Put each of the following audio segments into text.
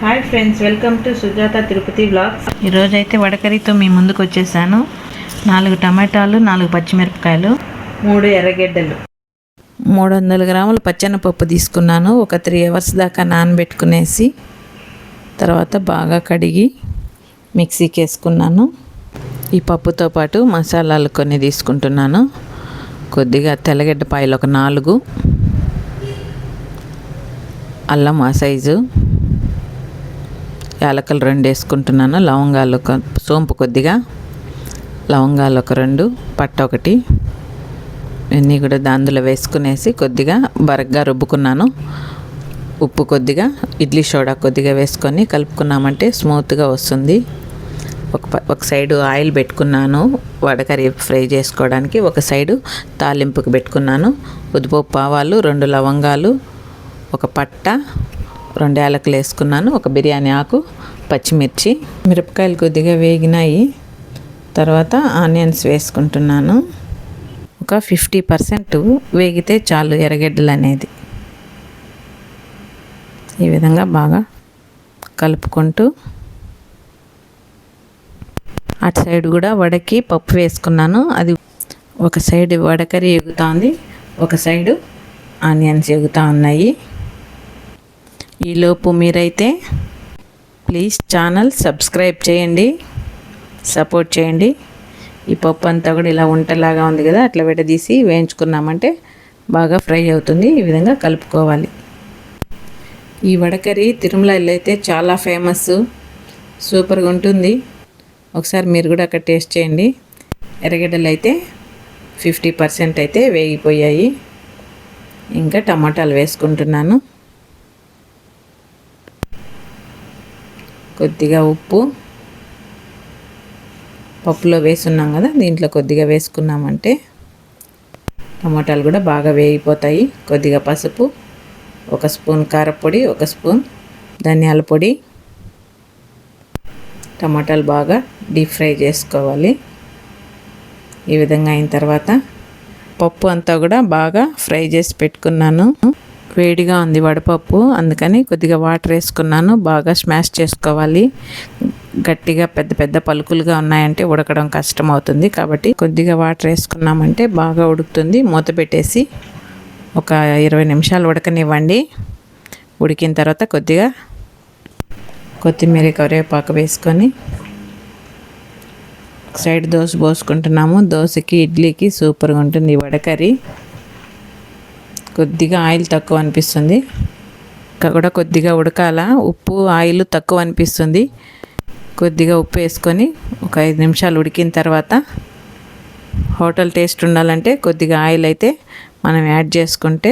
Hi friends, welcome to Sujatha Tirupati blogs. ఈరోజైతే వడకరితో మీ ముందుకు వచ్చేసాను. 4 టమాటాలు, 4 పచ్చిమిరపకాయలు, 3 ఎర్రగడ్డలు, 300 గ్రాముల పచ్చెనపప్పు తీసుకున్నాను. ఒక 3 అవర్స్ దాకా నానబెట్టుకునేసి తర్వాత బాగా కడిగి మిక్సీకి వేసుకున్నాను. ఈ పప్పుతో పాటు మసాలాలు కొన్ని తీసుకుంటున్నాను. కొద్దిగా తెల్లగడ్డపాయలు ఒక 4, అల్లం ఆ సైజు, యాలకలు 2 వేసుకుంటున్నాను. లవంగాలు ఒక సోంపు, కొద్దిగా లవంగాలు ఒక 2, పట్ట 1, ఇవన్నీ కూడా అందులో వేసుకునేసి కొద్దిగా బరగ్గా రుబ్బుకున్నాను. ఉప్పు కొద్దిగా, ఇడ్లీ సోడా కొద్దిగా వేసుకొని కలుపుకున్నామంటే స్మూత్గా వస్తుంది. ఒక సైడు ఆయిల్ పెట్టుకున్నాను వడకరి ఫ్రై చేసుకోవడానికి. ఒక సైడు తాలింపుకి పెట్టుకున్నాను. ఉద్దిపప్పు, ఆవాలు, 2 లవంగాలు, ఒక పట్ట, 2 యాలకులు వేసుకున్నాను. ఒక బిర్యానీ ఆకు, పచ్చిమిర్చి, మిరపకాయలు కొద్దిగా వేగినాయి. తర్వాత ఆనియన్స్ వేసుకుంటున్నాను. ఒక 50% వేగితే చాలు ఎర్రగడ్డలు అనేది. ఈ విధంగా బాగా కలుపుకుంటూ అటు సైడ్ కూడా వడకి పప్పు వేసుకున్నాను. అది ఒక సైడ్ వడకరి ఎగుతుంది, ఒక సైడు ఆనియన్స్ ఎగుతూ ఉన్నాయి. ఈలోపు మీరైతే ప్లీజ్ ఛానల్ సబ్స్క్రైబ్ చేయండి, సపోర్ట్ చేయండి. ఈ పప్పు అంతా కూడా ఇలా వంటలాగా ఉంది కదా, అట్లా విడదీసి వేయించుకున్నామంటే బాగా ఫ్రై అవుతుంది. ఈ విధంగా కలుపుకోవాలి. ఈ వడకరి తిరుమలలో అయితే చాలా ఫేమస్, సూపర్గా ఉంటుంది. ఒకసారి మీరు కూడా అక్కడ టేస్ట్ చేయండి. ఎర్రగడ్డలు అయితే 50% అయితే వేగిపోయాయి. ఇంకా టమాటాలు వేసుకుంటున్నాను. కొద్దిగా ఉప్పు పప్పులో వేసున్నాం కదా, దీంట్లో కొద్దిగా వేసుకున్నామంటే టమాటాలు కూడా బాగా వేగిపోతాయి. కొద్దిగా పసుపు, 1 స్పూన్ కారపొడి, 1 స్పూన్ ధనియాల పొడి. టమాటాలు బాగా డీప్ ఫ్రై చేసుకోవాలి. ఈ విధంగా అయిన తర్వాత పప్పు అంతా కూడా బాగా ఫ్రై చేసి పెట్టుకున్నాను. వేడిగా ఉంది వడపప్పు, అందుకని కొద్దిగా వాటర్ వేసుకున్నాను. బాగా స్మాష్ చేసుకోవాలి. గట్టిగా పెద్ద పెద్ద పలుకులుగా ఉన్నాయంటే ఉడకడం కష్టం అవుతుంది. కాబట్టి కొద్దిగా వాటర్ వేసుకున్నామంటే బాగా ఉడుకుతుంది. మూత పెట్టేసి ఒక 20 నిమిషాలు ఉడకనివ్వండి. ఉడికిన తర్వాత కొద్దిగా కొత్తిమీర, కరివేపాకు వేసుకొని సైడ్ దోశ పోసుకుంటున్నాము. దోశకి, ఇడ్లీకి సూపర్గా ఉంటుంది ఈ వడకరి. కొద్దిగా ఆయిల్ తక్కువ అనిపిస్తుంది, ఇంకా కూడా కొద్దిగా ఉడకాల. ఉప్పు, ఆయిల్ తక్కువ అనిపిస్తుంది. కొద్దిగా ఉప్పు వేసుకొని ఒక 5 నిమిషాలు ఉడికిన తర్వాత హోటల్ టేస్ట్ ఉండాలంటే కొద్దిగా ఆయిల్ అయితే మనం యాడ్ చేసుకుంటే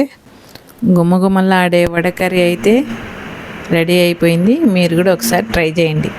గుమ్మగుమ్మలాడే వడకరి అయితే రెడీ అయిపోయింది. మీరు కూడా ఒకసారి ట్రై చేయండి.